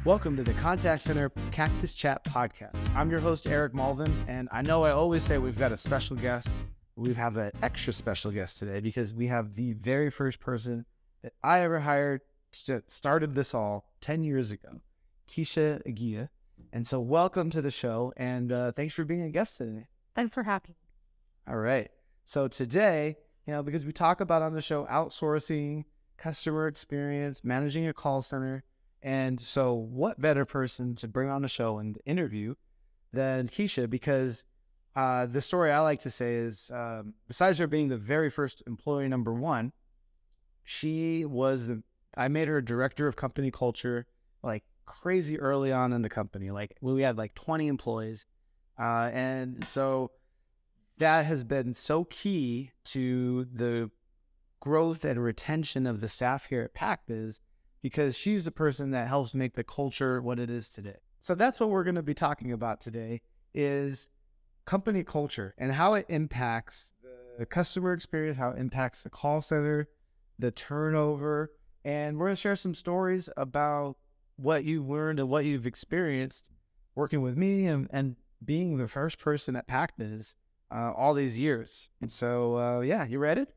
Welcome to the Contact Center Cactus Chat podcast. I'm your host, Eric Mulvin, and I know I always say we've got a special guest. We have an extra special guest today because we have the very first person that I ever hired that started this all 10 years ago, Kiezia. And so welcome to the show, and thanks for being a guest today. Thanks for having me. All right. So today, because we talk about on the show outsourcing, customer experience, managing a call center. And so what better person to bring on the show and interview than Kiezia? Because the story I like to say is, besides her being the very first employee number one, I made her director of company culture, like crazy early on in the company. Like we had like 20 employees. And so that has been so key to the growth and retention of the staff here at Pac Biz, because she's the person that helps make the culture what it is today. So that's what we're going to be talking about today is company culture and how it impacts the customer experience, how it impacts the call center, the turnover. And we're going to share some stories about what you've learned and what you've experienced working with me and being the first person at Pac Biz all these years. And so, you ready?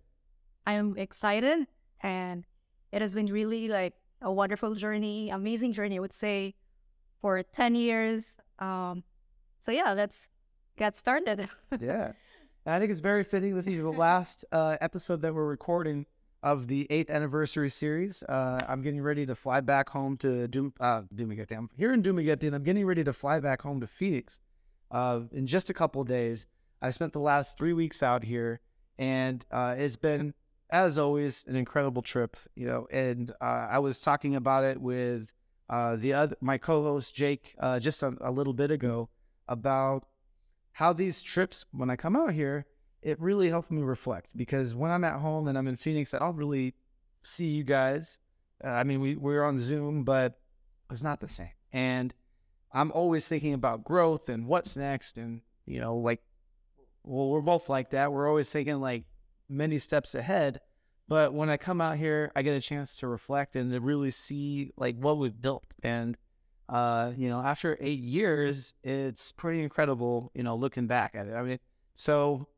I'm excited, and it has been really like a wonderful journey, amazing journey, I would say, for 10 years. Let's get started. Yeah. And I think it's very fitting. This is the last episode that we're recording of the 8th anniversary series. I'm getting ready to fly back home to Dumaguete. I'm here in Dumaguete, and I'm getting ready to fly back home to Phoenix in just a couple of days. I spent the last 3 weeks out here, and it's been, as always, an incredible trip, and I was talking about it with my co-host Jake just a little bit ago about how these trips, when I come out here, it really helped me reflect, because when I'm at home and I'm in Phoenix, I don't really see you guys. We're on Zoom, but it's not the same. And I'm always thinking about growth and what's next. And, we're both like that. We're always thinking like many steps ahead. But when I come out here, I get a chance to reflect and to really see like what we've built. And, after 8 years, it's pretty incredible, looking back at it. Tell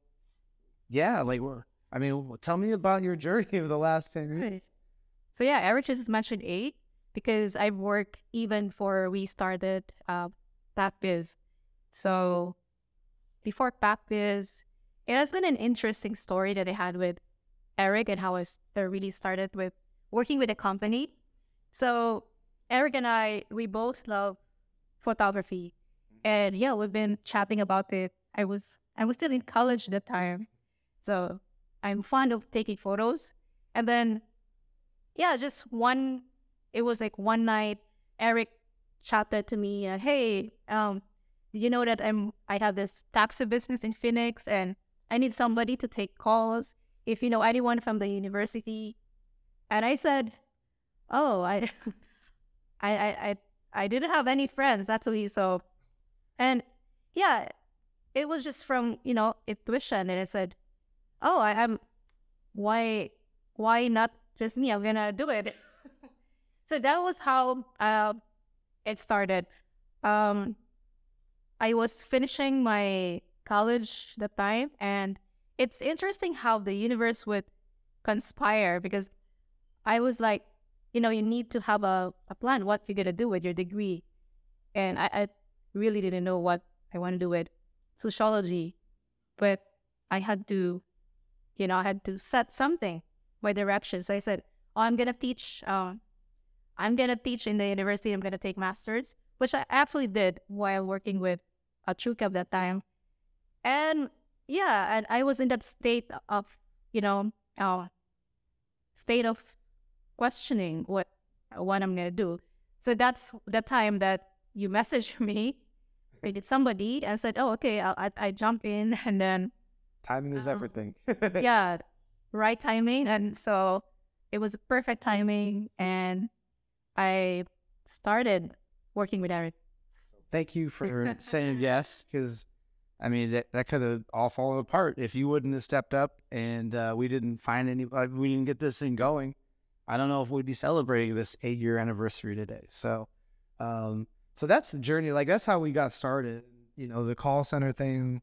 me about your journey over the last 10 years. Right. So Eric just mentioned 8 because I've worked even before we started Pac Biz. So before Pac Biz, it has been an interesting story that I had with Eric and how I really started with working with a company. So Eric and I, we both love photography, and we've been chatting about it. I was still in college at that time, so I'm fond of taking photos. And then, it was like one night, Eric chatted to me, "Hey, did you know that I have this taxi business in Phoenix, and I need somebody to take calls if you know anyone from the university?" And I said, "Oh, I didn't have any friends actually." So, and it was just from intuition, and I said, "Oh, why not just me? I'm gonna do it." So that was how it started. I was finishing my college that time, and it's interesting how the universe would conspire, because I was like, you need to have a plan, what you're going to do with your degree. And I really didn't know what I want to do with sociology, but I had to set something, my direction. So I said, I'm going to teach in the university. I'm going to take master's, which I actually did while working with a Trucab at that time. And and I was in that state of, questioning what I'm going to do. So that's the time that you messaged me with somebody and said, "Oh, okay, I jump in." And then timing is everything. Right timing. And so it was perfect timing, and I started working with Eric. Thank you for saying yes, because that could have all fallen apart if you wouldn't have stepped up and we didn't we didn't get this thing going. I don't know if we'd be celebrating this 8-year anniversary today. So So that's the journey. Like that's how we got started. You know, the call center thing,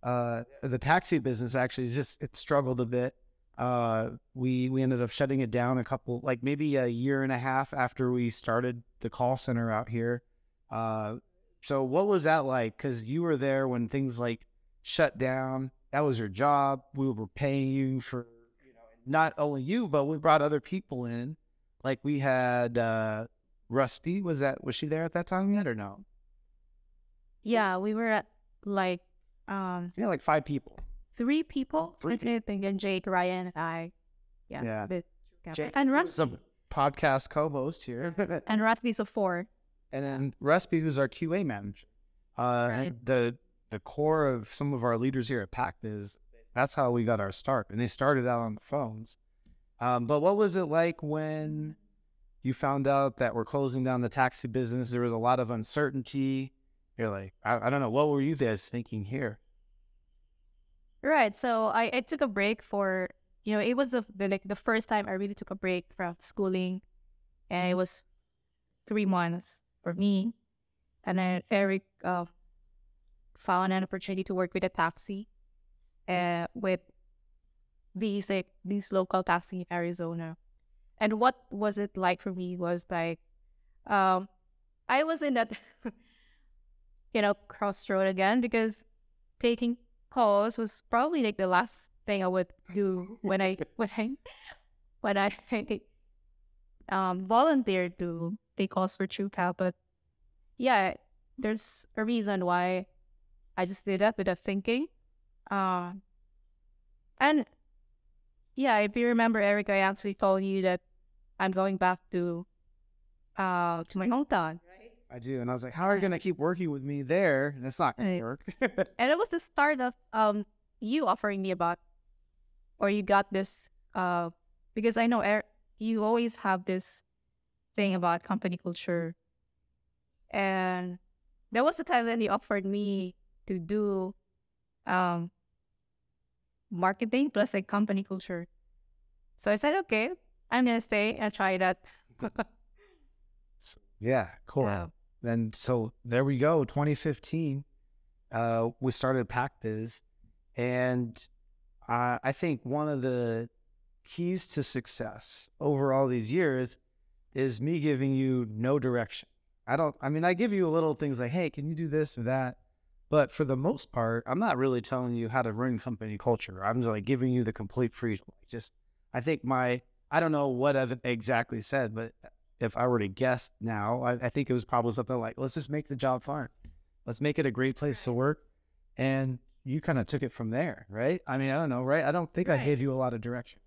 the taxi business actually it struggled a bit. We ended up shutting it down like maybe a year and a half after we started the call center out here. So what was that like? Because you were there when things like shut down. That was your job. We were paying you for, not only you, but we brought other people in. Like we had Rusty. Was she there at that time yet or no? Yeah, we were at like like 5 people. 3 people. 3 people. I think, and Jake, Ryan, and I. Yeah. Jake and Rusty. Some podcast co-host here. And Rusty's a 4. And then Rusty, who's our QA manager. Right. The core of some of our leaders here at Pac Biz, that's how we got our start. And they started out on the phones. But what was it like when you found out that we're closing down the taxi business? There was a lot of uncertainty. You're like, I don't know. What were you guys thinking here? Right. So I took a break for, it was the first time I really took a break from schooling. And it was 3 months for me. And then Eric found an opportunity to work with a taxi with these local taxi in Arizona. And what was it like for me was like, I was in that, crossroad again, because taking calls was probably like the last thing I would do when I volunteered to take calls for TrueCal. But yeah, there's a reason why I just did that without thinking. And yeah, if you remember, Eric, I actually told you that I'm going back to my hometown. Right? I do. And I was like, how are you going to keep working with me there? That's not going to work. And it was the start of you offering me or you got this, because I know, Eric, you always have this thing about company culture. And there was a time when you offered me to do marketing plus like company culture. So I said, okay, I'm going to stay and try that. Yeah, cool. Yeah. And so there we go, 2015, we started Pac Biz. And I think one of the keys to success over all these years is me giving you no direction. I give you little things like, hey, can you do this or that? But for the most part, I'm not really telling you how to run company culture. I'm just like giving you the complete freedom. I think I don't know what I've exactly said, but if I were to guess now, I think it was probably something like, let's just make the job fun. Let's make it a great place to work. And you kind of took it from there, right? I mean, I don't know, right? I don't think I gave you a lot of direction.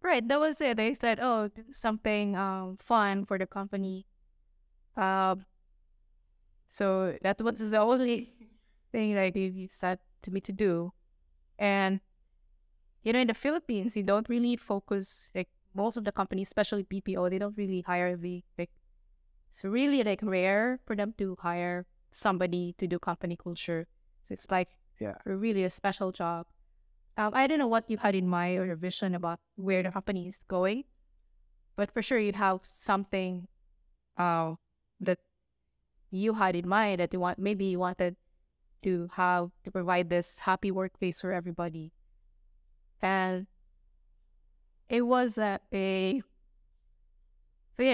Right, that was it. They said, oh, do something fun for the company. So that was the only thing that you said to me to do. And, in the Philippines, you don't really focus, like most of the companies, especially BPO, they don't really hire it's really like rare for them to hire somebody to do company culture. So it's like really a special job. I don't know what you had in mind or your vision about where the company is going, but for sure you have something that you had in mind that you wanted to have to provide this happy workplace for everybody. And it was so yeah,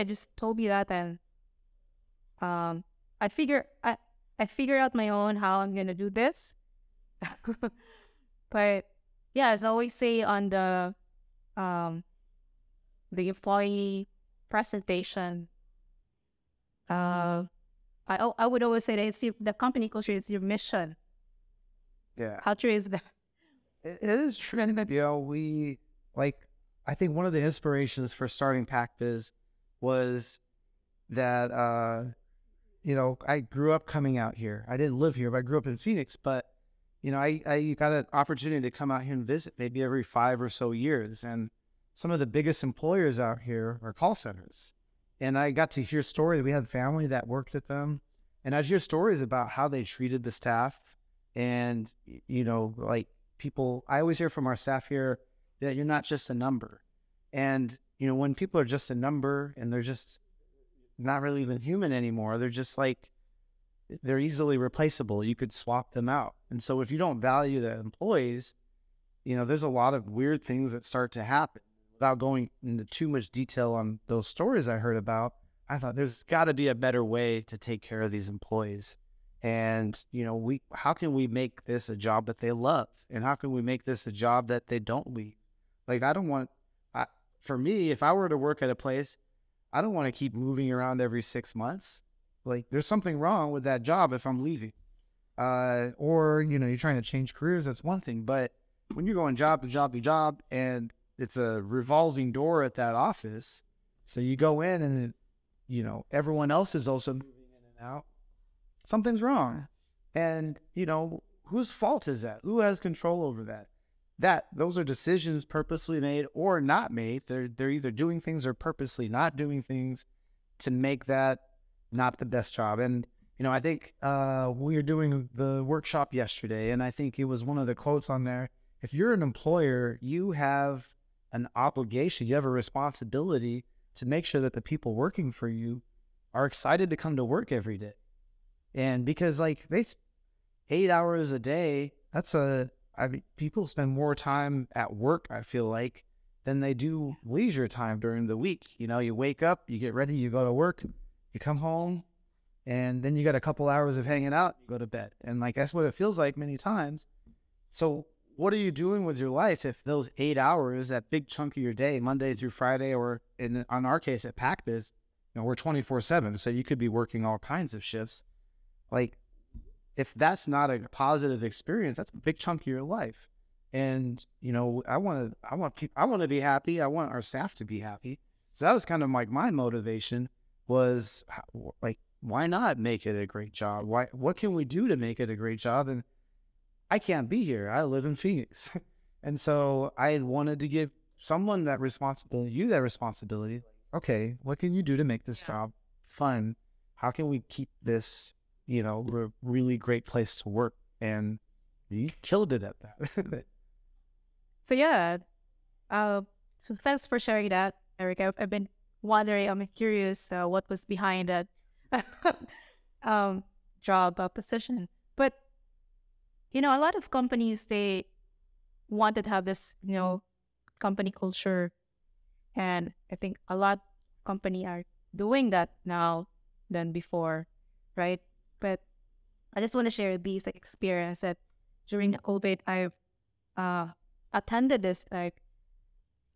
just told me that, and I figure out my own how I'm gonna do this. But yeah, as I always say on the employee presentation, I would always say that the company culture is your mission. Yeah. How true is that? It is true. I think one of the inspirations for starting Pac Biz was that, I grew up coming out here. I didn't live here, but I grew up in Phoenix. But, I got an opportunity to come out here and visit maybe every 5 or so years. And some of the biggest employers out here are call centers. And I got to hear stories. We had family that worked at them. And I'd hear stories about how they treated the staff. And, people, I always hear from our staff here that you're not just a number. And, when people are just a number and not really even human anymore. They're just like, they're easily replaceable. You could swap them out. And so if you don't value the employees, there's a lot of weird things that start to happen. Without going into too much detail on those stories I heard about, I thought there's got to be a better way to take care of these employees. And, how can we make this a job that they love? And how can we make this a job that they don't leave? Like, for me, if I were to work at a place, I don't want to keep moving around every 6 months. Like, there's something wrong with that job if I'm leaving. Or, you're trying to change careers, that's one thing. But when you're going job to job to job and it's a revolving door at that office, so you go in and, everyone else is also moving in and out, something's wrong. And, whose fault is that? Who has control over that? Those are decisions purposely made or not made. They're either doing things or purposely not doing things to make that not the best job. And, I think we were doing the workshop yesterday, and I think it was one of the quotes on there. If you're an employer, you have an obligation, you have a responsibility to make sure that the people working for you are excited to come to work every day. And because like 8 hours a day, people spend more time at work, I feel like, than they do leisure time during the week. You wake up, you get ready, you go to work, you come home, and then you got a couple hours of hanging out, you go to bed. And like, that's what it feels like many times. So what are you doing with your life if those 8 hours, that big chunk of your day, Monday through Friday, or on our case at Pac Biz, we're 24/7. So you could be working all kinds of shifts. Like, if that's not a positive experience, that's a big chunk of your life. And, I want to be happy. I want our staff to be happy. So that was kind of like my motivation was like, why not make it a great job? What can we do to make it a great job? And I can't be here. I live in Phoenix. And so I wanted to give someone that responsibility, you that responsibility. Okay, what can you do to make this job fun? How can we keep this, a really great place to work? And you killed it at that. So thanks for sharing that, Eric. I've been wondering, I'm curious what was behind that job position. But, a lot of companies, they wanted to have this, company culture. And I think a lot of companies are doing that now than before, right? But I just want to share these experience that during the COVID, I've attended this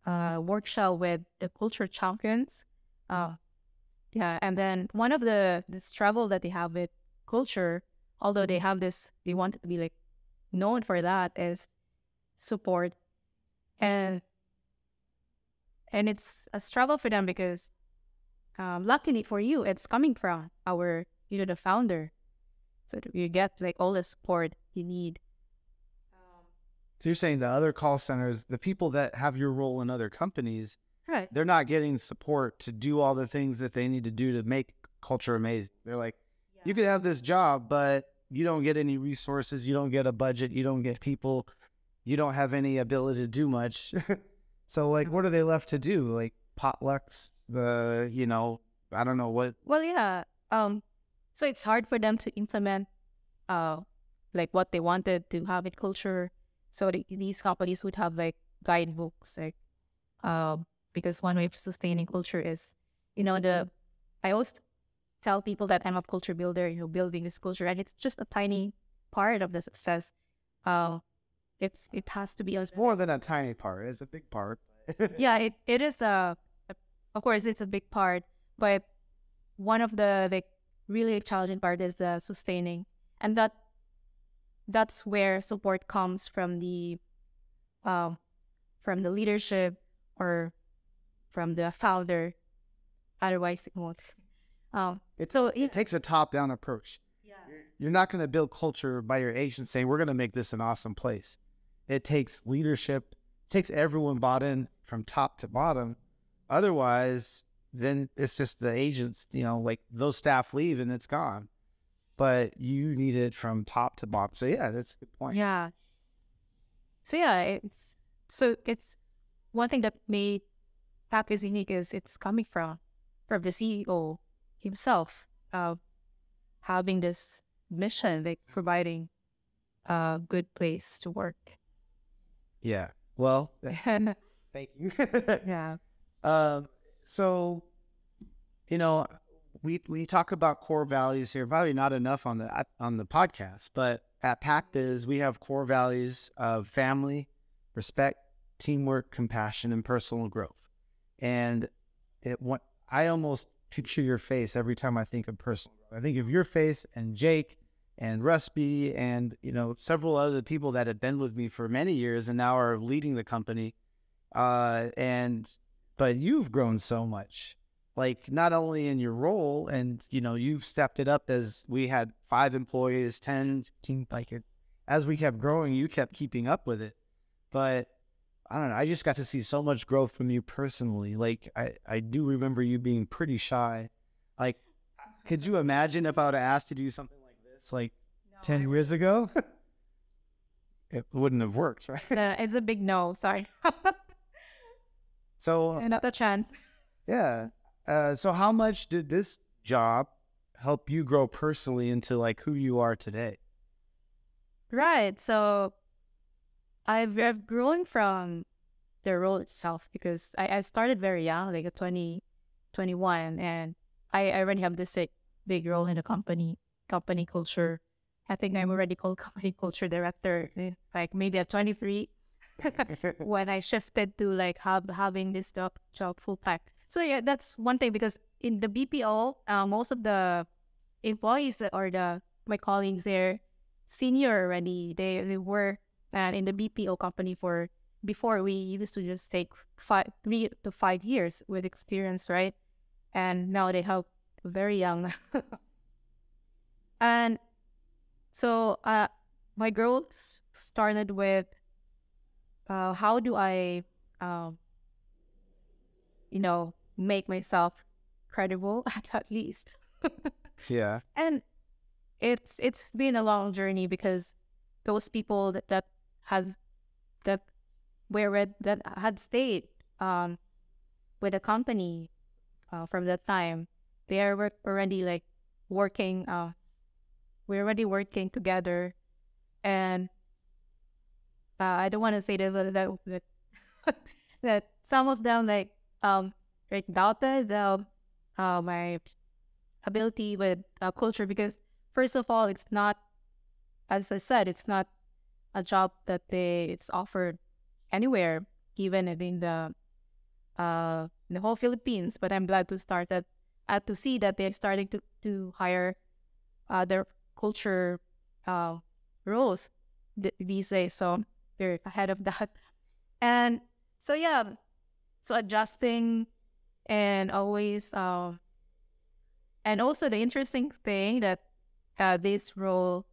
workshop with the culture champions. And then one of this travel that they have with culture, although they have this, they want to be known for that, is support. And it's a struggle for them because luckily for you, it's coming from our, the founder. So you get all the support you need. So you're saying the other call centers, the people that have your role in other companies, right, they're not getting support to do all the things that they need to do to make culture amazing. They're like, you could have this job, but you don't get any resources. You don't get a budget. You don't get people. You don't have any ability to do much. So what are they left to do? Like potlucks, I don't know what. Well, yeah. So it's hard for them to implement, what they wanted to have in culture. So these companies would have guidebooks, because one way of sustaining culture is, I always tell people that I'm a culture builder, building this culture, and it's just a tiny part of the success. It has to be. It's more than a tiny part. It's a big part. Yeah, it is of course it's a big part, but one of the really challenging part is the sustaining, and that's where support comes from the leadership or from the founder. Otherwise, it won't. It takes a top-down approach. Yeah. You're not going to build culture by your agent saying, we're going to make this an awesome place. It takes leadership. It takes everyone bought in from top to bottom. Otherwise, then it's just the agents, those staff leave and it's gone. But you need it from top to bottom. So yeah, that's a good point. Yeah. So yeah, it's one thing that made Pac Biz unique is it's coming from the CEO, himself, having this mission, like providing a good place to work. Yeah. Well, thank you. Yeah. So, you know, we talk about core values here, probably not enough on the podcast, but at Pac Biz, we have core values of family, respect, teamwork, compassion, and personal growth. And I almost picture your face every time I think of personal growth. I think of your face and Jake and Rusby and, several other people that had been with me for many years and now are leading the company. But you've grown so much, like not only in your role and, you've stepped it up as we had 5 employees, 10, 15, as we kept growing, you kept keeping up with it. But I don't know, I just got to see so much growth from you personally. Like I do remember you being pretty shy. Like, could you imagine if I would have asked you to do something like this, like 10 years ago? It wouldn't have worked, right? It's a big no. Sorry. So not a chance. Yeah. So how much did this job help you grow personally into like who you are today? Right. So I've grown from the role itself because I started very young, like a 20, 21, and I already have this like, big role in the company culture. I think I'm already called company culture director, like maybe at 23 when I shifted to like having this job full time. So yeah, that's one thing because in the BPO, most of the employees that are my colleagues, they're senior already. They were in the BPO company for before. We used to just take 3 to 5 years with experience, right? And now they have very young. And so my growth started with how do I make myself credible at least. Yeah. And it's been a long journey because those people that had stayed with the company from that time, they are already like working. We're already working together, and I don't want to say that that some of them like doubted my ability with culture because first of all, it's not, as I said, it's not a job that it's offered anywhere, even in the whole Philippines. But I'm glad to see that they're starting to hire their culture roles these days. So they're ahead of that. And so yeah, so adjusting and always and also the interesting thing that this role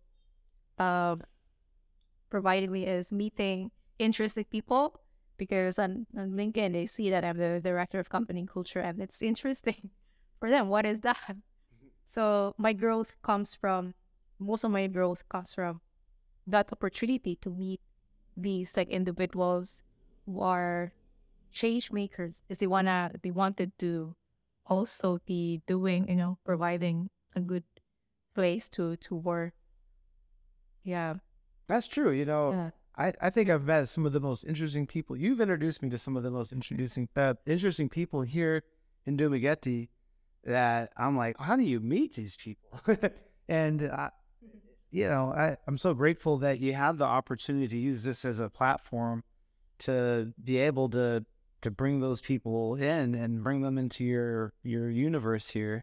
provided me is meeting interesting people because on LinkedIn they see that I'm the director of company culture and it's interesting for them. What is that? So most of my growth comes from that opportunity to meet these like individuals who are change makers because they wanted to also be doing, providing a good place to work. Yeah. That's true. Yeah. I think I've met some of the most interesting people. You've introduced me to some of the most interesting people here in Dumaguete that I'm like, how do you meet these people? And, I'm so grateful that you have the opportunity to use this as a platform to be able to bring those people in and bring them into your universe here.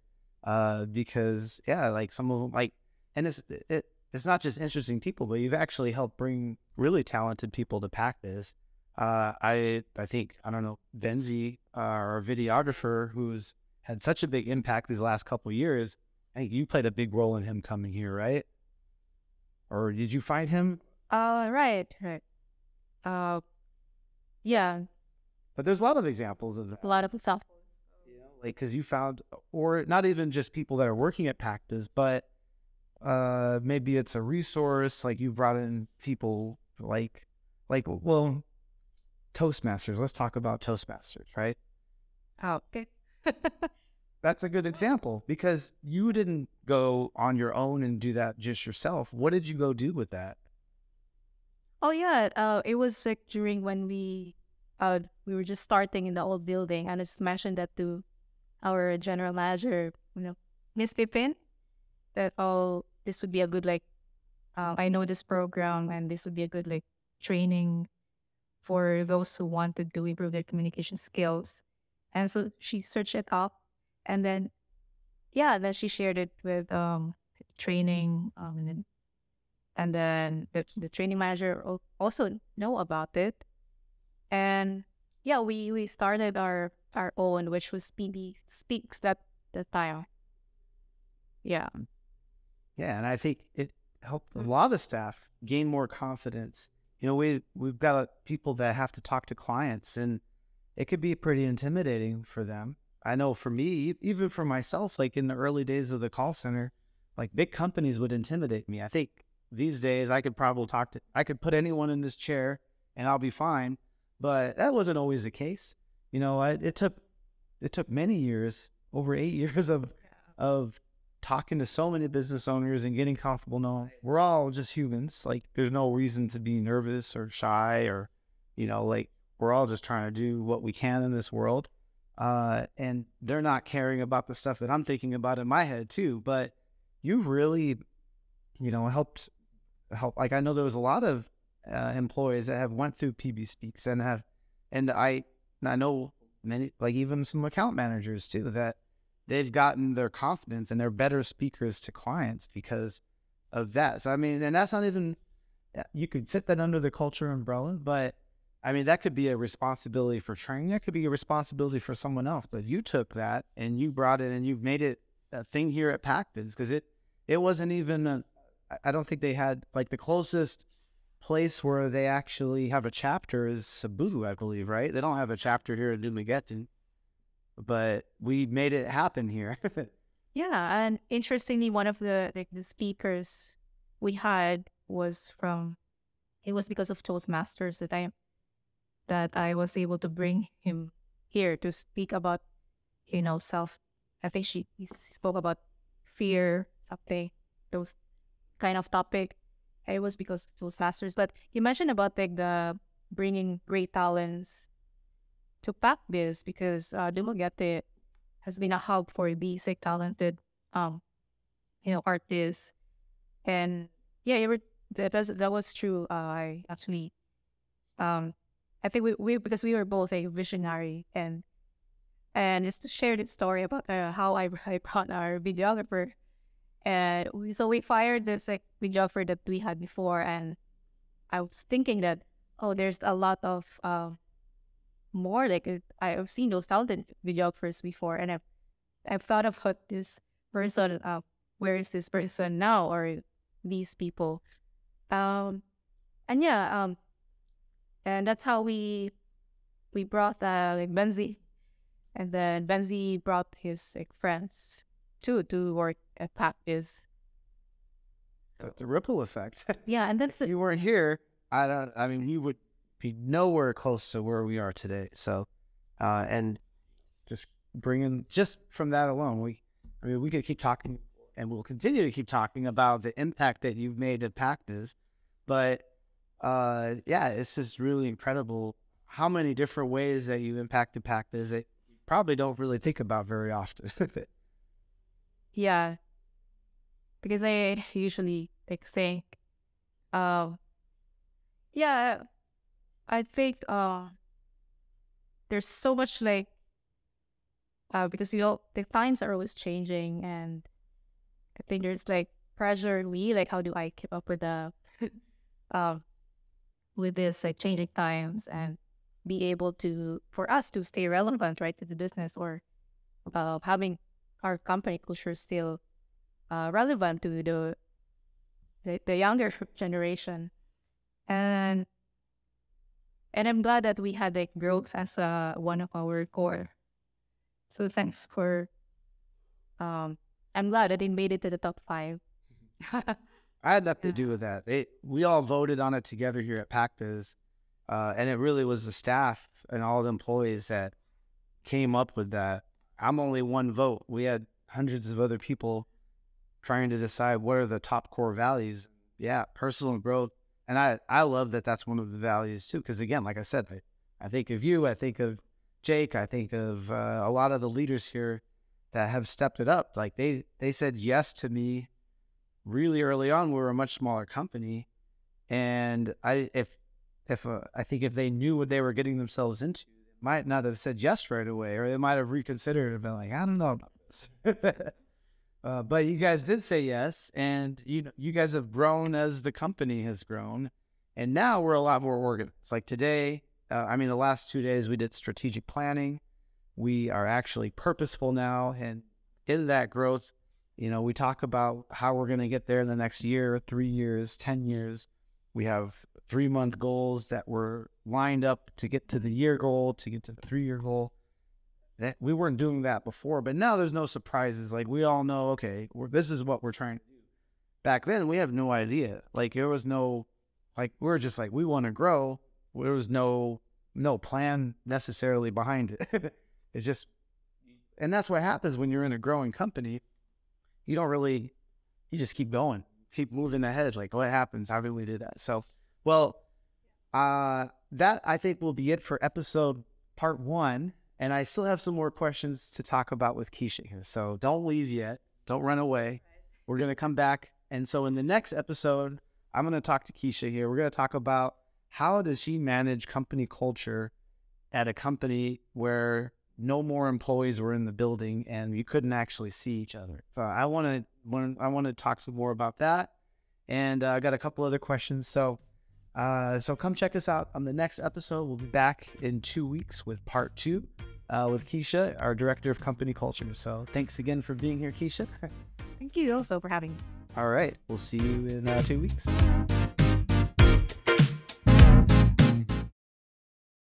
Because yeah, like some of them, like, and it's not just interesting people, but you've actually helped bring really talented people to Pac Biz. I think, I don't know, Benzie, our videographer, who's had such a big impact these last couple of years. I think you played a big role in him coming here, right? Or did you find him? Right. Yeah. But there's a lot of examples of that. A lot of stuff. Like, because you found, or not even just people that are working at Pac Biz, but maybe it's a resource. Like you brought in people like Toastmasters. Let's talk about Toastmasters, right? Oh, okay. that's a good example because you didn't go on your own and do that just yourself. What did you go do with that? Oh yeah, it was like during when we were just starting in the old building, and I just mentioned that to our general manager, Miss Pippin, that this would be a good like I know this program, and this would be a good like training for those who wanted to improve their communication skills. And so she searched it up, and then then she shared it with training, and then the training manager also know about it. And yeah, we started our own, which was PB Speaks that time. Yeah. Yeah, and I think it helped a lot of staff gain more confidence. We've got people that have to talk to clients, and it could be pretty intimidating for them. I know for me, even for myself, like in the early days of the call center, like big companies would intimidate me. I think these days I could I could put anyone in this chair and I'll be fine. But that wasn't always the case. It took many years, over 8 years of talking to so many business owners and getting comfortable knowing we're all just humans. Like there's no reason to be nervous or shy or, like we're all just trying to do what we can in this world. And they're not caring about the stuff that I'm thinking about in my head too. But you've really, helped. Like I know there was a lot of employees that have went through PB Speaks and I know many, like even some account managers too, that they've gotten their confidence and they're better speakers to clients because of that. So, I mean, and that's not even, you could fit that under the culture umbrella, but I mean, that could be a responsibility for training. That could be a responsibility for someone else, but you took that and you brought it and you've made it a thing here at Pac Biz because it wasn't even, I don't think they had, like the closest place where they actually have a chapter is Cebu, I believe, right? They don't have a chapter here in Dumaguete, but we made it happen here. Yeah, and interestingly, one of the speakers we had was it was because of Toastmasters that I was able to bring him here to speak about, self. I think he spoke about fear, something, those kind of topic. It was because of Toastmasters. But you mentioned about like the bringing great talents to Pac Biz because Dumaguete has been a hub for these like talented artists. And yeah, that was true. I actually I think we because we were both a visionary, and just to share this story about how I brought our videographer, and we fired this like videographer that we had before, and I was thinking that there's a lot of more like I've seen those talented videographers before, and I've thought about this person. Where is this person now, or these people? And yeah, and that's how we brought like Benzi, and then Benzi brought his like friends too to work at Pac Biz. The ripple effect. Yeah, and that's if you weren't here, I mean, you would be nowhere close to where we are today. So, and just from that alone, we could keep talking, and we'll continue to keep talking about the impact that you've made at Pac Biz. But yeah, it's just really incredible how many different ways that you impacted Pac Biz that you probably don't really think about very often. Yeah, because I usually like think, yeah, I think there's so much like because the times are always changing, and I think there's like pressure on me, like how do I keep up with the with this like changing times and be able for us to stay relevant, right, to the business, or having our company culture still relevant to the younger generation. And I'm glad that we had like growth as one of our core. So thanks for I'm glad that it made it to the top 5. I had nothing to do with that. We all voted on it together here at Pac Biz, and it really was the staff and all the employees that came up with that. I'm only one vote. We had hundreds of other people trying to decide what are the top core values. Yeah, personal growth. And I love that that's one of the values too. Because again, like I said, I think of you, I think of Jake, I think of a lot of the leaders here that have stepped it up. Like they said yes to me really early on. We were a much smaller company. And I think if they knew what they were getting themselves into, they might not have said yes right away, or they might have reconsidered and been like, I don't know about this. But you guys did say yes, and you guys have grown as the company has grown, and now we're a lot more organized. Like today, the last 2 days we did strategic planning. We are actually purposeful now, and in that growth, we talk about how we're going to get there in the next year, 3 years, 10 years. We have 3-month goals that were lined up to get to the year goal, to get to the 3-year goal. We weren't doing that before, but now there's no surprises. Like we all know, okay, this is what we're trying to do. Back then, we have no idea. Like there was no, like we were just like, we want to grow. There was no plan necessarily behind it. It's just, and that's what happens when you're in a growing company. You just keep going. Keep moving ahead. Like what happens? How do we do that? So, well, that I think will be it for episode part 1. And I still have some more questions to talk about with Kiezia here. So don't leave yet. Don't run away. We're going to come back. And so in the next episode, I'm going to talk to Kiezia here. We're going to talk about how does she manage company culture at a company where no more employees were in the building and you couldn't actually see each other. So I want to talk some more about that. And I got a couple other questions. So come check us out on the next episode. We'll be back in 2 weeks with part 2 with Kiezia, our director of company culture. So thanks again for being here, Kiezia. Thank you also for having me. All right. We'll see you in 2 weeks.